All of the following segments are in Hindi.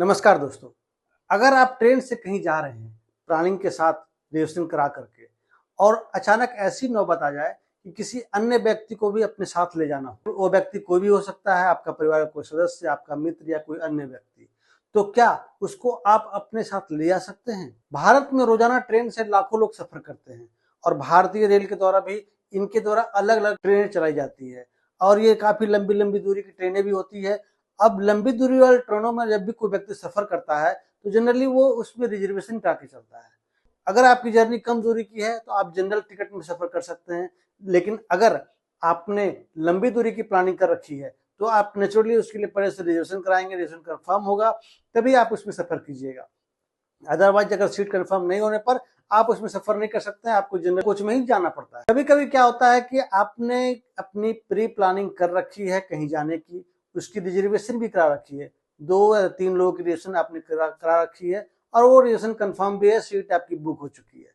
नमस्कार दोस्तों, अगर आप ट्रेन से कहीं जा रहे हैं प्लानिंग के साथ रिजर्वेशन करा करके और अचानक ऐसी नौबत आ जाए कि किसी अन्य व्यक्ति को भी अपने साथ ले जाना हो, वो व्यक्ति कोई भी हो सकता है, आपका परिवार का कोई सदस्य, आपका मित्र या कोई अन्य व्यक्ति, तो क्या उसको आप अपने साथ ले जा सकते हैं? भारत में रोजाना ट्रेन से लाखों लोग सफर करते हैं और भारतीय रेल के द्वारा भी इनके द्वारा अलग अलग ट्रेनें चलाई जाती है और ये काफी लंबी लंबी दूरी की ट्रेनें भी होती है। अब लंबी दूरी वाली ट्रेनों में जब भी कोई व्यक्ति सफर करता है तो जनरली वो उसमें रिजर्वेशन करा के चलता है। अगर आपकी जर्नी कम दूरी की है तो आप जनरल टिकट में सफर कर सकते हैं, लेकिन अगर आपने लंबी दूरी की प्लानिंग कर रखी है तो आप नेचुरली उसके लिए पहले से रिजर्वेशन कराएंगे, रिजर्वेशन कंफर्म होगा तभी आप उसमें सफर कीजिएगा। अदरवाइज अगर सीट कंफर्म नहीं होने पर आप उसमें सफर नहीं कर सकते हैं, आपको जनरल कोच में ही जाना पड़ता है। कभी कभी क्या होता है कि आपने अपनी प्री प्लानिंग कर रखी है कहीं जाने की, उसकी रिजर्वेशन भी करा रखी है, 2 या 3 लोगों की रिजर्वेशन आपने करा रखी है और वो रिजर्वेशन कंफर्म भी है, सीट आपकी बुक हो चुकी है,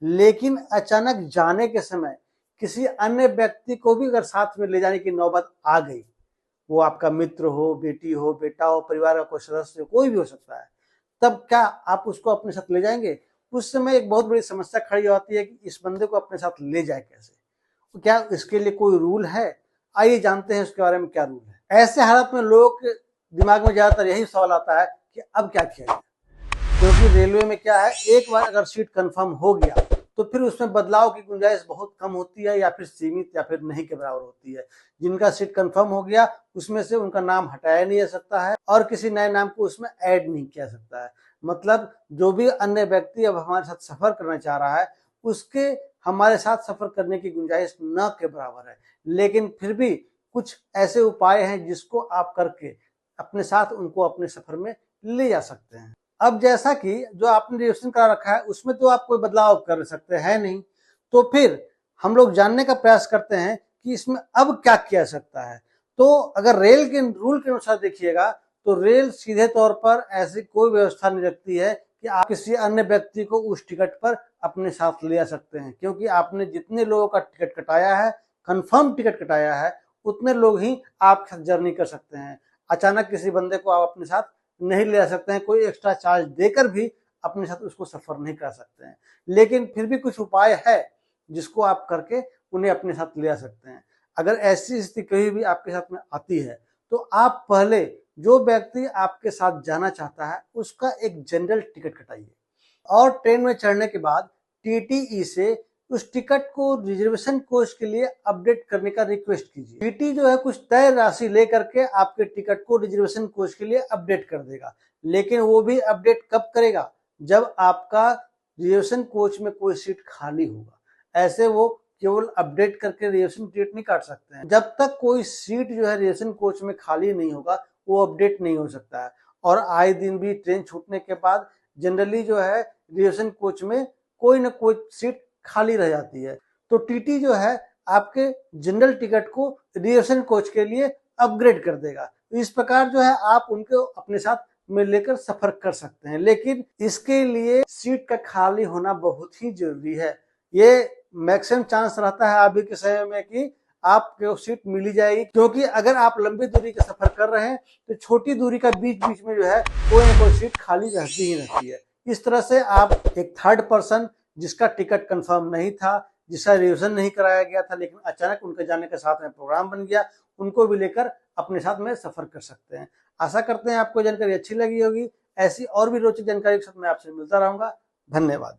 लेकिन अचानक जाने के समय किसी अन्य व्यक्ति को भी अगर साथ में ले जाने की नौबत आ गई, वो आपका मित्र हो, बेटी हो, बेटा हो, परिवार का कोई सदस्य हो, कोई भी हो सकता है, तब क्या आप उसको अपने साथ ले जाएंगे? उस समय एक बहुत बड़ी समस्या खड़ी होती है कि इस बंदे को अपने साथ ले जाए कैसे? तो क्या इसके लिए कोई रूल है? आइए जानते हैं उसके बारे में क्या रूल है। ऐसे हालात में लोगों के दिमाग में ज्यादातर यही सवाल आता है कि अब क्या किया जाए, क्योंकि रेलवे में क्या है, एक बार अगर सीट कंफर्म हो गया तो फिर उसमें बदलाव की गुंजाइश बहुत कम होती है या फिर सीमित या फिर नहीं के बराबर होती है। जिनका सीट कंफर्म हो गया उसमें से उनका नाम हटाया नहीं जा सकता है और किसी नए नाम को उसमें ऐड नहीं किया सकता है। मतलब जो भी अन्य व्यक्ति अब हमारे साथ सफर करना चाह रहा है उसके हमारे साथ सफर करने की गुंजाइश न के बराबर है, लेकिन फिर भी कुछ ऐसे उपाय हैं जिसको आप करके अपने साथ उनको अपने सफर में ले जा सकते हैं। अब जैसा कि जो आपने रिजर्वेशन करा रखा है उसमें तो आप कोई बदलाव कर सकते हैं नहीं, तो फिर हम लोग जानने का प्रयास करते हैं कि इसमें अब क्या किया जा सकता है। तो अगर रेल के रूल के अनुसार देखिएगा तो रेल सीधे तौर पर ऐसी कोई व्यवस्था नहीं रखती है कि आप किसी अन्य व्यक्ति को उस टिकट पर अपने साथ ले जा सकते हैं, क्योंकि आपने जितने लोगों का टिकट कटाया है, कंफर्म टिकट कटाया है, उतने लोग ही आप जर्नी कर सकते हैं। अचानक किसी बंदे को आप अपने साथ नहीं ले जा सकते हैं, कोई एक्स्ट्रा चार्ज देकर भी अपने साथ उसको सफर नहीं करा सकते हैं, लेकिन फिर भी कुछ उपाय है जिसको आप करके उन्हें अपने साथ ले जा सकते हैं। अगर ऐसी स्थिति कभी भी आपके साथ में आती है तो आप पहले जो व्यक्ति आपके साथ जाना चाहता है उसका एक जनरल टिकट कटाइए और ट्रेन में चढ़ने के बाद टीटीई से उस टिकट को रिजर्वेशन कोच के लिए अपडेट करने का रिक्वेस्ट कीजिए। टीटी जो है कुछ तय राशि लेकर के आपके टिकट को रिजर्वेशन कोच के लिए अपडेट कर देगा, लेकिन वो भी अपडेट कब करेगा? जब आपका रिजर्वेशन कोच में कोई सीट खाली होगा। ऐसे वो केवल अपडेट करके रिजर्वेशन टिकट नहीं काट सकते हैं। जब तक कोई सीट जो है रिजर्वेशन कोच में खाली नहीं होगा वो अपडेट नहीं हो सकता है। और आए दिन भी ट्रेन छूटने के बाद जनरली जो है रिजर्वेशन कोच में कोई ना कोई सीट खाली रह जाती है, तो टीटी जो है आपके जनरल टिकट को रिजर्वेशन कोच के लिए अपग्रेड कर देगा। इस प्रकार जो है आप उनको अपने साथ में लेकर सफर कर सकते हैं, लेकिन इसके लिए सीट का खाली होना बहुत ही जरूरी है। ये मैक्सिमम चांस रहता है अभी के समय में कि आपको सीट मिली जाएगी, क्योंकि अगर आप लंबी दूरी का सफर कर रहे हैं तो छोटी दूरी का बीच बीच में जो है कोई ना कोई सीट खाली रहती ही रहती है। इस तरह से आप एक थर्ड पर्सन जिसका टिकट कंफर्म नहीं था, जिसका रिविजन नहीं कराया गया था, लेकिन अचानक उनके जाने के साथ में प्रोग्राम बन गया, उनको भी लेकर अपने साथ में सफर कर सकते हैं। आशा करते हैं आपको जानकारी अच्छी लगी होगी। ऐसी और भी रोचक जानकारी के साथ मैं आपसे मिलता रहूंगा। धन्यवाद।